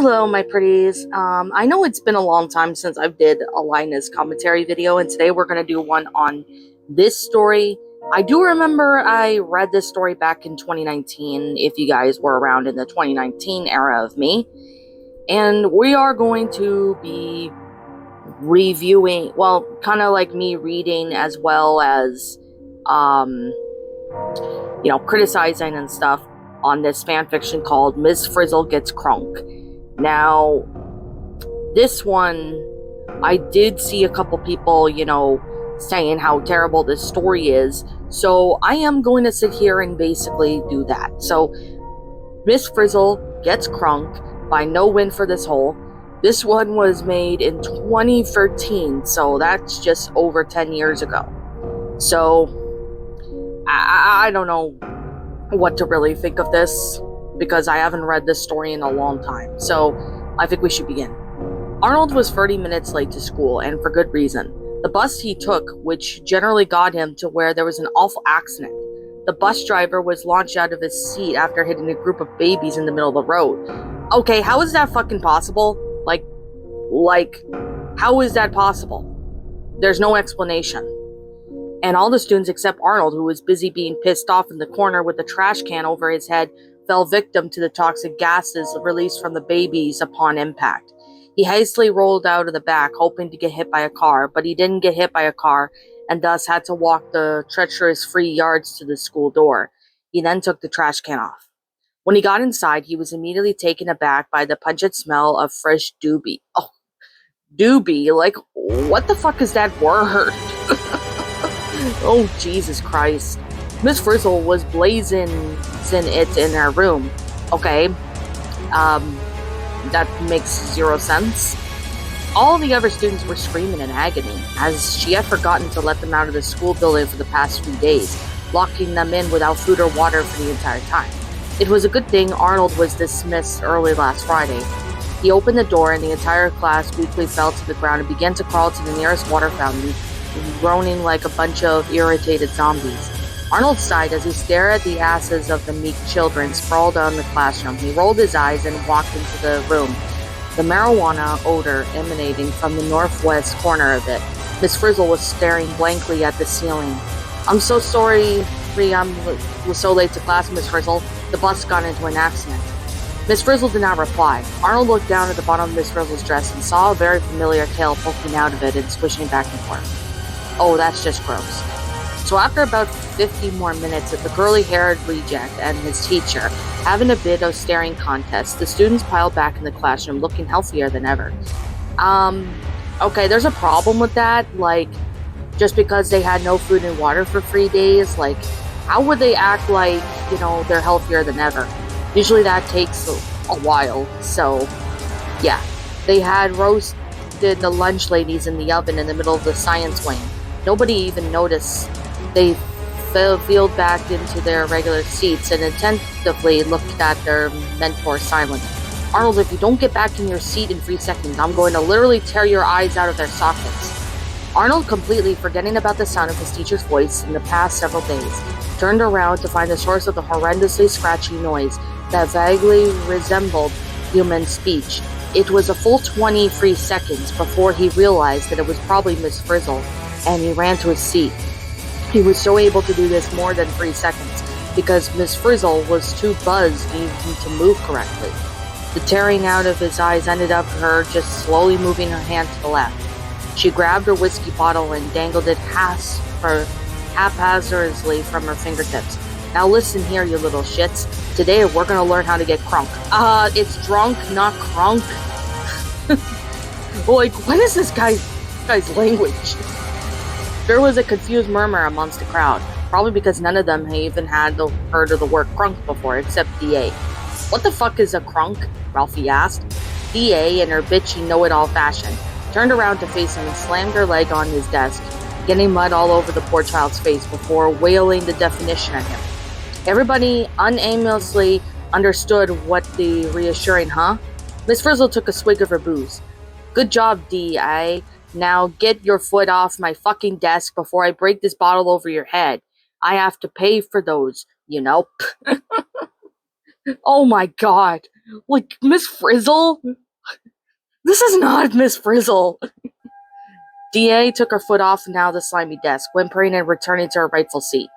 Hello, my pretties. I know it's been a long time since I've did a Lioness commentary video, and today we're going to do one on this story. I do remember I read this story back in 2019, if you guys were around in the 2019 era of me. And we are going to be reviewing, well, kind of like me reading as well as, criticizing and stuff on this fanfiction called Miss Frizzle Gets Crunk. Now, this one, I did see a couple people, saying how terrible this story is. So I am going to sit here and basically do that. So, Miss Frizzle Gets Crunk by NoWindForThisHole. This one was made in 2013, so that's just over 10 years ago. So, I don't know what to really think of this, because I haven't read this story in a long time. So, I think we should begin. Arnold was 30 minutes late to school, and for good reason. The bus he took, which generally got him to where there was an awful accident. The bus driver was launched out of his seat after hitting a group of babies in the middle of the road. Okay, how is that fucking possible? Like, how is that possible? There's no explanation. And all the students except Arnold, who was busy being pissed off in the corner with the trash can over his head, fell victim to the toxic gases released from the babies upon impact. He hastily rolled out of the back, hoping to get hit by a car, but he didn't get hit by a car, and thus had to walk the treacherous 3 yards to the school door. He then took the trash can off. When he got inside, he was immediately taken aback by the pungent smell of fresh doobie. Oh, doobie? Like, what the fuck is that word? Oh, Jesus Christ. Miss Frizzle was blazing it in her room. Okay. That makes zero sense. All the other students were screaming in agony, as she had forgotten to let them out of the school building for the past 3 days, locking them in without food or water for the entire time. It was a good thing Arnold was dismissed early last Friday. He opened the door and the entire class weakly fell to the ground and began to crawl to the nearest water fountain, groaning like a bunch of irritated zombies. Arnold sighed as he stared at the asses of the meek children sprawled on the classroom. He rolled his eyes and walked into the room, the marijuana odor emanating from the northwest corner of it. Miss Frizzle was staring blankly at the ceiling. "I'm so sorry, I was so late to class, Miss Frizzle. The bus got into an accident." Miss Frizzle did not reply. Arnold looked down at the bottom of Miss Frizzle's dress and saw a very familiar tail poking out of it and swishing back and forth. Oh, that's just gross. So after about 50 more minutes of the curly-haired reject and his teacher having a bit of staring contest, the students piled back in the classroom looking healthier than ever. Okay, there's a problem with that. Like, just because they had no food and water for 3 days, like, how would they act like, they're healthier than ever? Usually that takes a while, so, yeah. They had roasted the lunch ladies in the oven in the middle of the science wing. Nobody even noticed. They filed back into their regular seats and attentively looked at their mentor silent. "Arnold, if you don't get back in your seat in 3 seconds, I'm going to literally tear your eyes out of their sockets." Arnold, completely forgetting about the sound of his teacher's voice in the past several days, turned around to find the source of the horrendously scratchy noise that vaguely resembled human speech. It was a full 23 seconds before he realized that it was probably Miss Frizzle, and he ran to his seat. He was so able to do this more than 3 seconds, because Miss Frizzle was too buzzed even to move correctly. The tearing out of his eyes ended up her just slowly moving her hand to the left. She grabbed her whiskey bottle and dangled it haphazardly from her fingertips. "Now listen here, you little shits. Today we're gonna learn how to get crunk." It's drunk, not crunk. Like, what is this guy's language? There was a confused murmur amongst the crowd, probably because none of them even had heard of the word crunk before, except D.A. "What the fuck is a crunk?" Ralphie asked. D.A., in her bitchy know-it-all fashion, turned around to face him and slammed her leg on his desk, getting mud all over the poor child's face before wailing the definition at him. Everybody unaimlessly understood what the reassuring Miss Frizzle took a swig of her booze. "Good job, D.A. Now get your foot off my fucking desk before I break this bottle over your head. I have to pay for those, Oh my god. Like, Miss Frizzle? This is not Miss Frizzle. DA took her foot off now the slimy desk, whimpering and returning to her rightful seat.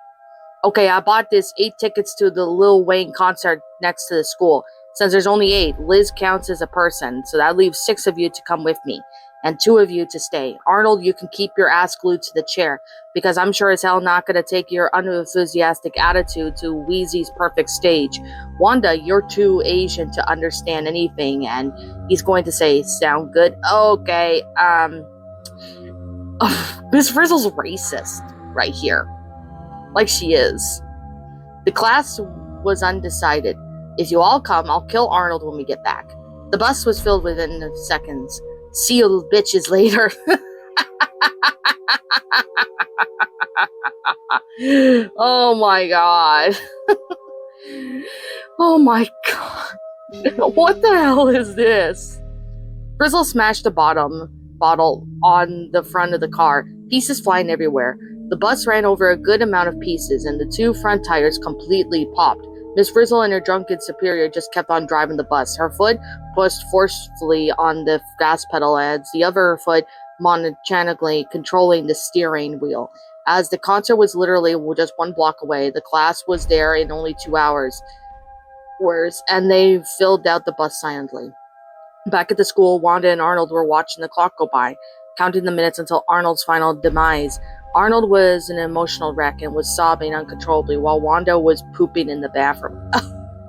Okay, I bought this 8 tickets to the Lil Wayne concert next to the school. Since there's only 8, Liz counts as a person, so that leaves 6 of you to come with me, and 2 of you to stay. Arnold, you can keep your ass glued to the chair, because I'm sure as hell not gonna take your unenthusiastic attitude to Wheezy's perfect stage. Wanda, you're too Asian to understand anything, and he's going to say, sound good? Okay, Miss Frizzle's racist right here. Like she is. The class was undecided. If you all come, I'll kill Arnold when we get back. The bus was filled within seconds. See you bitches later. Oh my god. Oh my god. What the hell is this? Frizzle smashed a bottle on the front of the car, pieces flying everywhere. The bus ran over a good amount of pieces, and the 2 front tires completely popped. Miss Frizzle and her drunken superior just kept on driving the bus. Her foot pushed forcefully on the gas pedal as the other foot mechanically controlling the steering wheel. As the concert was literally just 1 block away, the class was there in only 2 hours, and they filled out the bus silently. Back at the school, Wanda and Arnold were watching the clock go by, counting the minutes until Arnold's final demise. Arnold was an emotional wreck and was sobbing uncontrollably while Wanda was pooping in the bathroom.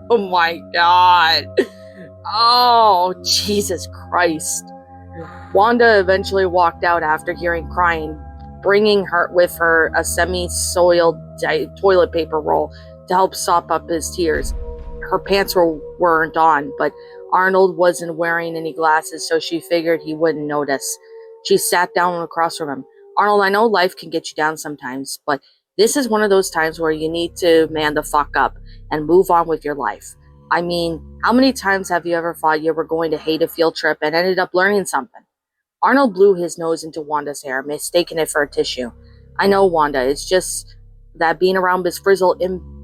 Oh my god. Oh, Jesus Christ. Wanda eventually walked out after hearing crying, bringing with her a semi-soiled toilet paper roll to help sop up his tears. Her pants weren't on, but Arnold wasn't wearing any glasses, so she figured he wouldn't notice. She sat down across from him. Arnold, I know life can get you down sometimes, but this is one of those times where you need to man the fuck up and move on with your life. I mean, how many times have you ever thought you were going to hate a field trip and ended up learning something? Arnold blew his nose into Wanda's hair, mistaking it for a tissue. I know, Wanda, it's just that being around Miss Frizzle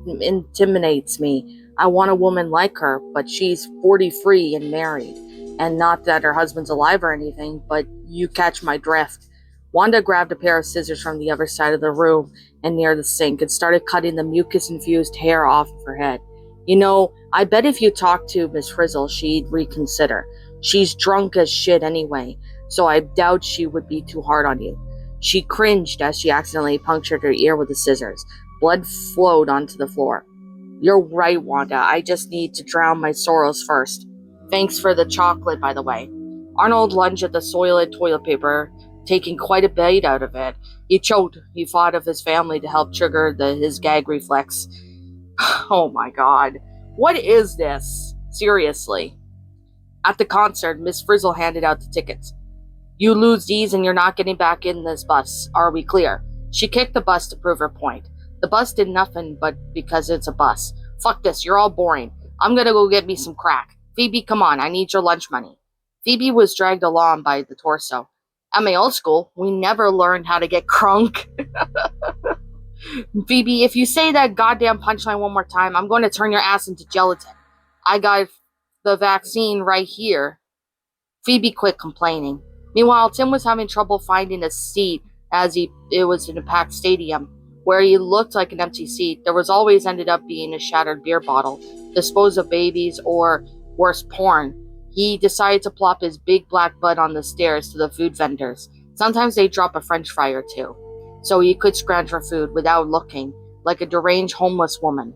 intimidates me. I want a woman like her, but she's 43 and married. And not that her husband's alive or anything, but you catch my drift. Wanda grabbed a pair of scissors from the other side of the room and near the sink and started cutting the mucus-infused hair off of her head. You know, I bet if you talked to Miss Frizzle, she'd reconsider. She's drunk as shit anyway, so I doubt she would be too hard on you. She cringed as she accidentally punctured her ear with the scissors. Blood flowed onto the floor. You're right, Wanda. I just need to drown my sorrows first. Thanks for the chocolate, by the way. Arnold lunged at the soiled toilet paper, taking quite a bite out of it. He choked. He thought of his family to help trigger his gag reflex. Oh my god. What is this? Seriously. At the concert, Miss Frizzle handed out the tickets. You lose these and you're not getting back in this bus. Are we clear? She kicked the bus to prove her point. The bus did nothing but because it's a bus. Fuck this, you're all boring. I'm gonna go get me some crack. Phoebe, come on, I need your lunch money. Phoebe was dragged along by the torso. At my old school, we never learned how to get crunk. Phoebe, if you say that goddamn punchline one more time, I'm going to turn your ass into gelatin. I got the vaccine right here. Phoebe quit complaining. Meanwhile, Tim was having trouble finding a seat as it was in a packed stadium. Where he looked like an empty seat, there was always ended up being a shattered beer bottle, disposed of babies, or worse, porn. He decided to plop his big black butt on the stairs to the food vendors. Sometimes they drop a french fry or two, so he could scrounge for food without looking, like a deranged homeless woman.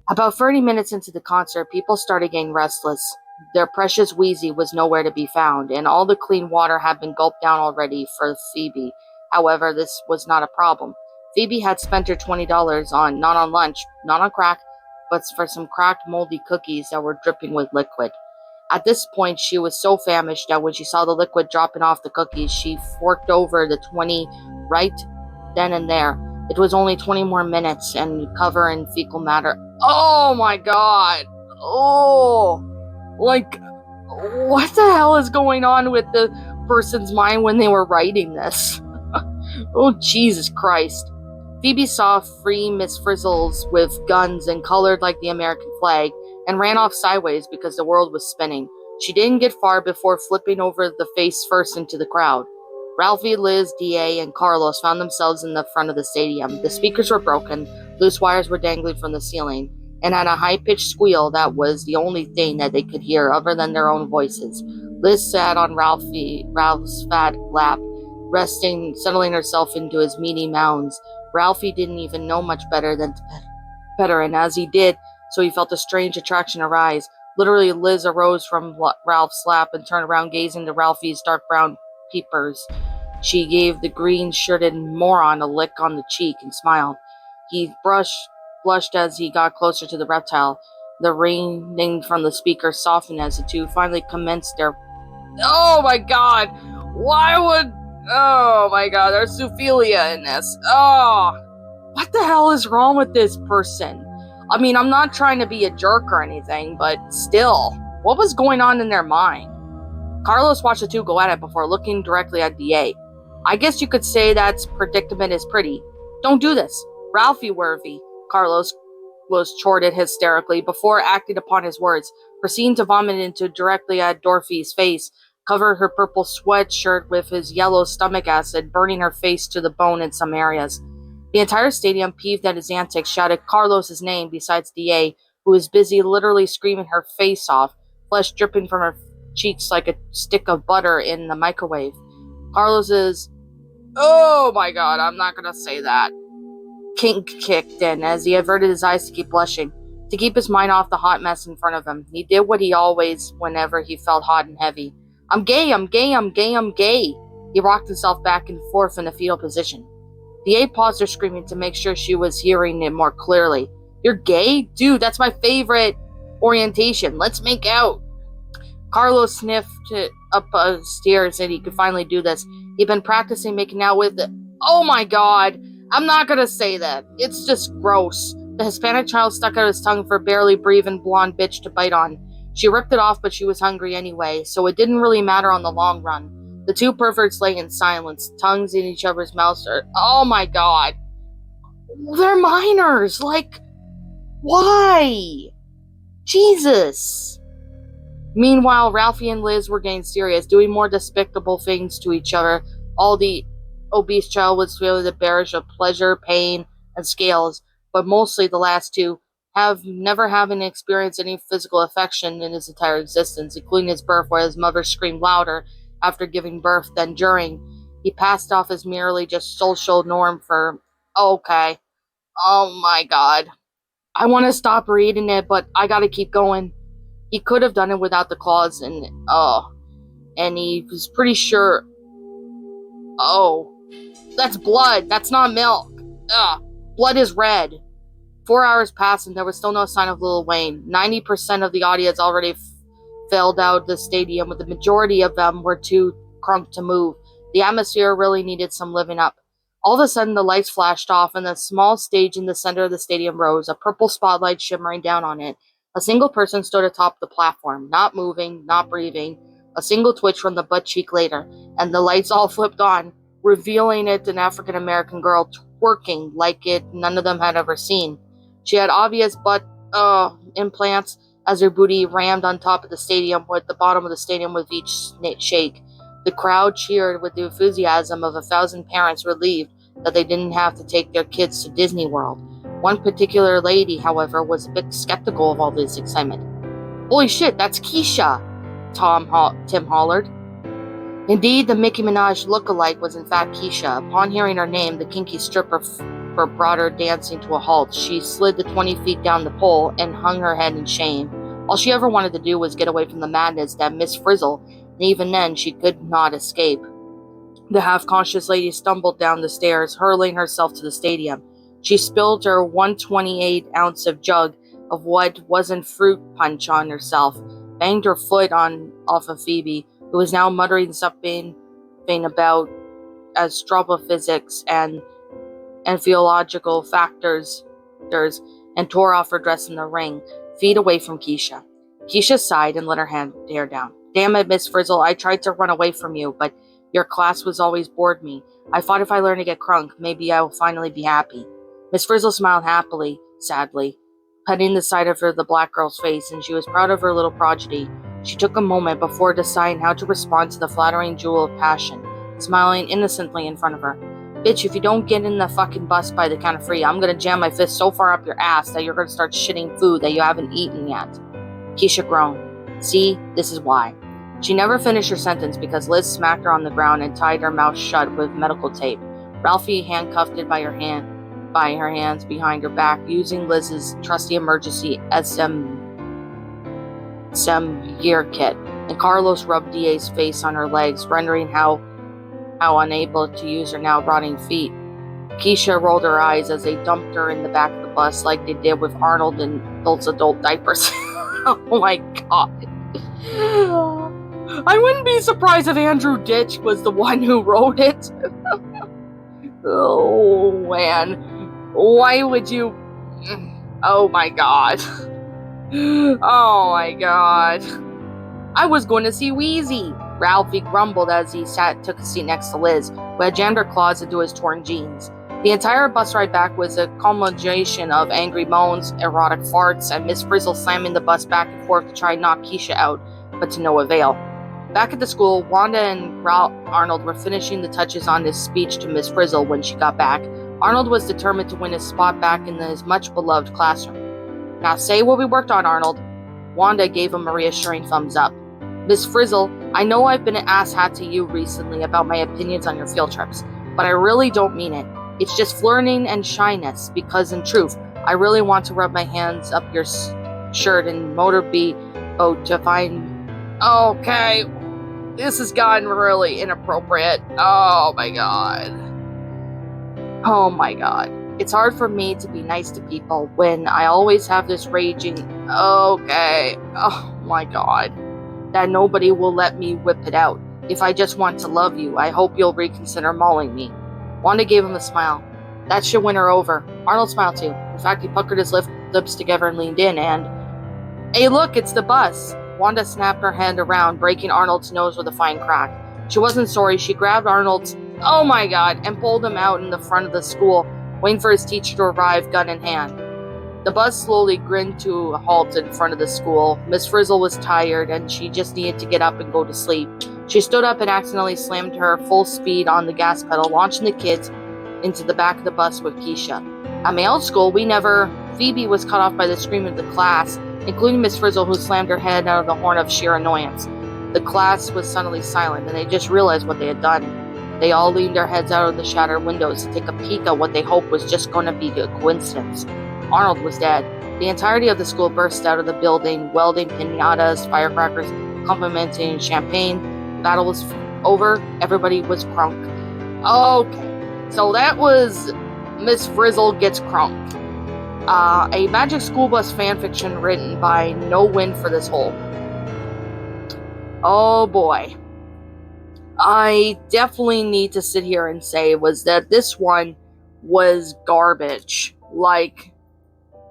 About 30 minutes into the concert, people started getting restless. Their precious Wheezy was nowhere to be found, and all the clean water had been gulped down already for Phoebe. However, this was not a problem. Phoebe had spent her $20 not on lunch, not on crack, but for some cracked moldy cookies that were dripping with liquid. At this point, she was so famished that when she saw the liquid dropping off the cookies, she forked over the 20 right then and there. It was only 20 more minutes and cover in fecal matter. Oh my god! Oh! Like, what the hell is going on with the person's mind when they were writing this? Oh, Jesus Christ. Phoebe saw 3 Miss Frizzles with guns and colored like the American flag, and ran off sideways because the world was spinning. She didn't get far before flipping over the face first into the crowd. Ralphie, Liz, D.A., and Carlos found themselves in the front of the stadium. The speakers were broken, loose wires were dangling from the ceiling, and at a high-pitched squeal that was the only thing that they could hear other than their own voices. Liz sat on Ralph's fat lap, settling herself into his meaty mounds. Ralphie didn't even know much better than to pet her, and as he did, so he felt a strange attraction arise. Literally, Liz arose from Ralph's lap and turned around, gazing to Ralphie's dark brown peepers. She gave the green-shirted moron a lick on the cheek and smiled. He blushed as he got closer to the reptile. The ringing from the speaker softened as the two finally commenced their... Oh my god! Why would... Oh my god, there's zoophilia in this. Oh! What the hell is wrong with this person? I mean, I'm not trying to be a jerk or anything, but still, what was going on in their mind? Carlos watched the two go at it before looking directly at D.A. I guess you could say that's predicament is pretty. Don't do this. Ralphie Worthy, Carlos was chortled hysterically before acting upon his words, proceeding to vomit into directly at Dorothy's face, covered her purple sweatshirt with his yellow stomach acid, burning her face to the bone in some areas. The entire stadium, peeved at his antics, shouted Carlos's name besides D.A., who was busy literally screaming her face off, flesh dripping from her cheeks like a stick of butter in the microwave. Carlos's... Oh my god, I'm not gonna say that. Kink kicked in as he averted his eyes to keep blushing, to keep his mind off the hot mess in front of him. He did what he always whenever he felt hot and heavy. I'm gay, I'm gay, I'm gay, I'm gay. He rocked himself back and forth in a fetal position. D.A. paused her screaming to make sure she was hearing it more clearly. You're gay? Dude, that's my favorite orientation. Let's make out. Carlos sniffed up stairs and he could finally do this. He'd been practicing making out with it. Oh my god. I'm not gonna say that. It's just gross. The Hispanic child stuck out his tongue for a barely breathing blonde bitch to bite on. She ripped it off, but she was hungry anyway, so it didn't really matter on the long run. The two perverts lay in silence, tongues in each other's mouths. Oh my god. They're minors. Like, why? Jesus. Meanwhile, Ralphie and Liz were getting serious, doing more despicable things to each other. All the obese child was feeling the barrage of pleasure, pain, and scales, but mostly the last two, never having experienced any physical affection in his entire existence, including his birth where his mother screamed louder after giving birth than during. He passed off as merely just social norm for... Okay. Oh my god. I want to stop reading it, but I gotta keep going. He could have done it without the clause, and he was pretty sure... Oh. That's blood. That's not milk. Ugh. Blood is red. 4 hours passed and there was still no sign of Lil Wayne. 90% of the audience already filed out the stadium, with the majority of them were too crunk to move. The atmosphere really needed some living up. All of a sudden, the lights flashed off and the small stage in the center of the stadium rose, a purple spotlight shimmering down on it. A single person stood atop the platform, not moving, not breathing. A single twitch from the butt cheek later, and the lights all flipped on, revealing it an African-American girl twerking like it none of them had ever seen. She had obvious butt implants as her booty rammed on top of the stadium, with the bottom of the stadium with each shake. The crowd cheered with the enthusiasm of 1,000 parents relieved that they didn't have to take their kids to Disney World. One particular lady, however, was a bit skeptical of all this excitement. Holy shit, that's Keisha, Tim hollered. Indeed, the Nicki Minaj look-alike was in fact Keisha. Upon hearing her name, the kinky stripper brought her dancing to a halt. She slid the 20 feet down the pole and hung her head in shame. All she ever wanted to do was get away from the madness that Miss Frizzle, and even then she could not escape. The half-conscious lady stumbled down the stairs, hurling herself to the stadium. She spilled her 128-ounce of jug of what wasn't fruit punch on herself, banged her foot off of Phoebe, who was now muttering something about astrophysics and theological factors, and tore off her dress in the ring, feet away from Keisha. Keisha sighed and let her hair down. Damn it, Miss Frizzle, I tried to run away from you, but your class was always bored me. I thought if I learn to get crunk, maybe I will finally be happy. Miss Frizzle smiled happily, sadly. petting the side of the black girl's face, and she was proud of her little prodigy. She took a moment before deciding how to respond to the flattering jewel of passion, smiling innocently in front of her. Bitch, if you don't get in the fucking bus by the count of 3, I'm gonna jam my fist so far up your ass that you're gonna start shitting food that you haven't eaten yet. Keisha groaned. See, this is why. She never finished her sentence because Liz smacked her on the ground and tied her mouth shut with medical tape. Ralphie handcuffed it by her hands behind her back, using Liz's trusty emergency SM gear kit, and Carlos rubbed DA's face on her legs, rendering how unable to use her now rotting feet. Keisha rolled her eyes as they dumped her in the back of the bus like they did with Arnold in those adult diapers. Oh my god. I wouldn't be surprised if Andrew Ditch was the one who wrote it. Oh man. Why would you... Oh my god. Oh my god. I was going to see Wheezy, Ralphie grumbled as he took a seat next to Liz, who had jammed her claws into his torn jeans. The entire bus ride back was a culmination of angry moans, erotic farts, and Miss Frizzle slamming the bus back and forth to try and knock Keisha out, but to no avail. Back at the school, Wanda and Arnold were finishing the touches on his speech to Miss Frizzle when she got back. Arnold was determined to win his spot back in his much-beloved classroom. Now say what we worked on, Arnold. Wanda gave him a reassuring thumbs up. Miss Frizzle, I know I've been an asshat to you recently about my opinions on your field trips, but I really don't mean it. It's just flirting and shyness, because in truth, I really want to rub my hands up your shirt and motorboat to find... Okay, this has gotten really inappropriate. Oh my god. Oh my god. It's hard for me to be nice to people when I always have this raging... Okay. Oh my god. That nobody will let me whip it out. If I just want to love you, I hope you'll reconsider mauling me. Wanda gave him a smile. That should win her over. Arnold smiled too. In fact, he puckered his lips together and leaned in and... Hey look, it's the bus! Wanda snapped her hand around, breaking Arnold's nose with a fine crack. She wasn't sorry. She grabbed Arnold's... Oh my god! And pulled him out in the front of the school, waiting for his teacher to arrive, gun in hand. The bus slowly grinned to a halt in front of the school. Miss Frizzle was tired, and she just needed to get up and go to sleep. She stood up and accidentally slammed her full speed on the gas pedal, launching the kids into the back of the bus with Keisha. At my old school, Phoebe was cut off by the scream of the class, including Miss Frizzle, who slammed her head out of the horn of sheer annoyance. The class was suddenly silent, and they just realized what they had done. They all leaned their heads out of the shattered windows to take a peek at what they hoped was just going to be a coincidence. Arnold was dead. The entirety of the school burst out of the building, welding pinatas, firecrackers, complimenting champagne. The battle was over. Everybody was Crunk. Okay, so that was Miss Frizzle Gets Crunk. A Magic School Bus fanfiction written by NoWindForThisHole. Oh boy. I definitely need to sit here and say was that this one was garbage. Like,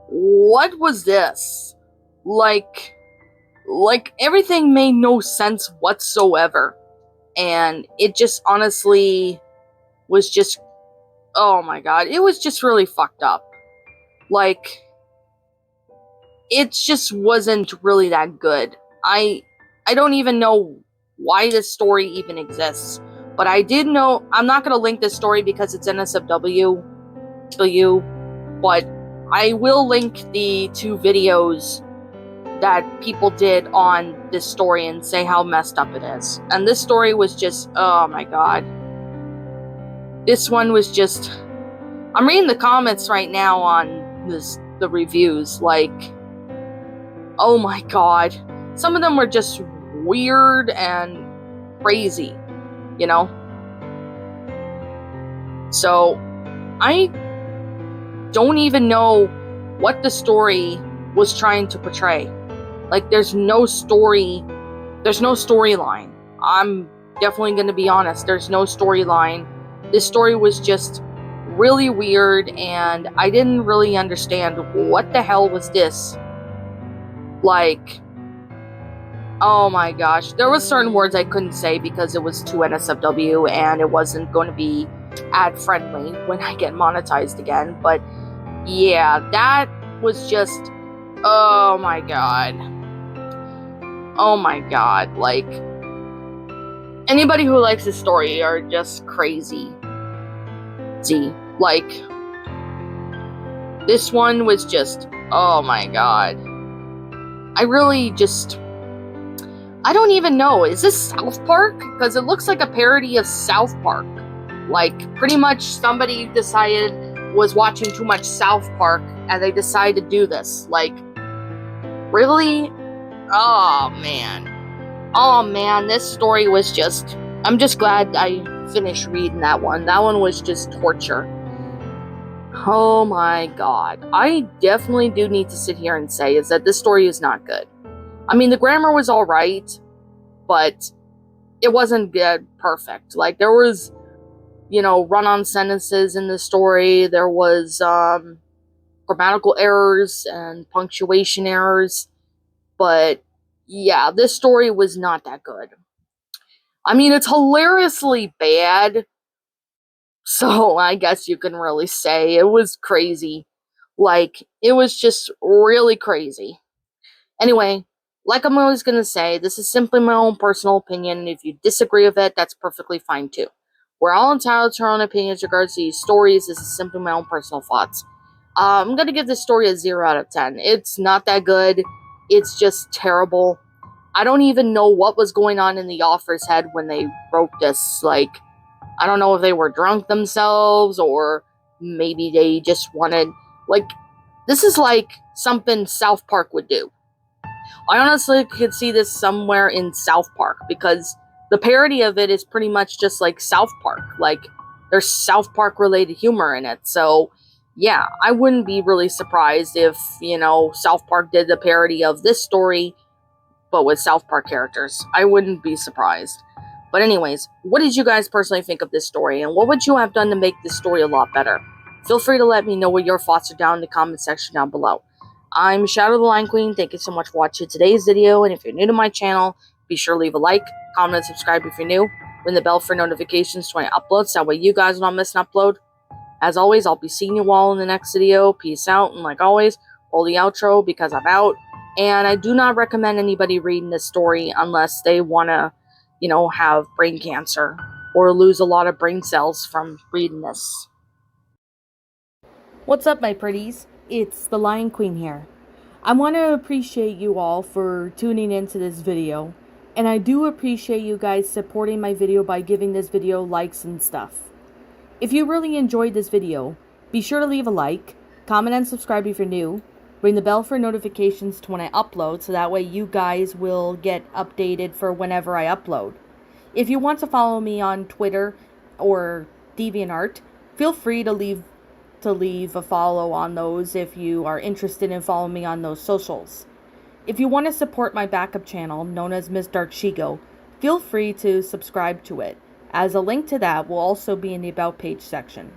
what was this? Like everything made no sense whatsoever. And it just honestly was just, oh my god, it was just really fucked up. Like, it just wasn't really that good. I don't even know why this story even exists. But I did know, I'm not going to link this story because it's NSFW, but I will link the 2 videos that people did on this story and say how messed up it is. And this story was just, oh my god. This one was just, I'm reading the comments right now on the reviews, like, oh my god. Some of them were just weird and crazy, you know? So, I don't even know what the story was trying to portray. Like, there's no storyline. I'm definitely going to be honest, there's no storyline. This story was just really weird, and I didn't really understand what the hell was this. Like, oh my gosh, there was certain words I couldn't say because it was too NSFW and it wasn't going to be ad friendly when I get monetized again. But yeah, that was just Oh my god. Oh my god. Like, anybody who likes this story are just crazy. See, like, this one was just, oh my god. I really just, I don't even know. Is this South Park? Because it looks like a parody of South Park. Like, pretty much somebody decided was watching too much South Park and they decided to do this. Like, really? Oh man. Oh man, this story was just, I'm just glad I finished reading that one. That one was just torture. Oh my god. I definitely do need to sit here and say is that this story is not good. I mean, the grammar was alright, but it wasn't good, perfect. Like, there was, run-on sentences in the story. There was, grammatical errors and punctuation errors. But, yeah, this story was not that good. I mean, it's hilariously bad, so I guess you can really say it was crazy. Like, it was just really crazy. Anyway, like I'm always going to say, this is simply my own personal opinion, and if you disagree with it, that's perfectly fine too. We're all entitled to our own opinions regards to these stories. This is simply my own personal thoughts. I'm going to give this story a 0 out of 10. It's not that good. It's just terrible. I don't even know what was going on in the author's head when they wrote this. Like, I don't know if they were drunk themselves or maybe they just wanted, like, this is like something South Park would do. I honestly could see this somewhere in South Park because the parody of it is pretty much just like South Park. Like, there's South Park related humor in it. So, yeah, I wouldn't be really surprised if, South Park did the parody of this story, but with South Park characters. I wouldn't be surprised. But anyways, what did you guys personally think of this story, and what would you have done to make this story a lot better? Feel free to let me know what your thoughts are down in the comment section down below. I'm Shadow the Lion Queen. Thank you so much for watching today's video, and if you're new to my channel, be sure to leave a like, comment, and subscribe if you're new. Ring the bell for notifications when I upload, so that way you guys will not miss an upload. As always, I'll be seeing you all in the next video. Peace out, and like always, roll the outro because I'm out. And I do not recommend anybody reading this story unless they want to, have brain cancer or lose a lot of brain cells from reading this. What's up, my pretties? It's the Lion Queen here. I want to appreciate you all for tuning into this video, and I do appreciate you guys supporting my video by giving this video likes and stuff. If you really enjoyed this video, be sure to leave a like, comment and subscribe if you're new, ring the bell for notifications to when I upload so that way you guys will get updated for whenever I upload. If you want to follow me on Twitter or DeviantArt, feel free to leave a follow on those if you are interested in following me on those socials. If you want to support my backup channel, known as Miss Dark Shigo, feel free to subscribe to it, as a link to that will also be in the About page section.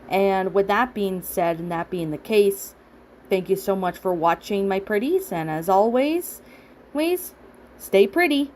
And with that being said, and that being the case, thank you so much for watching, my pretties, and as always, stay pretty.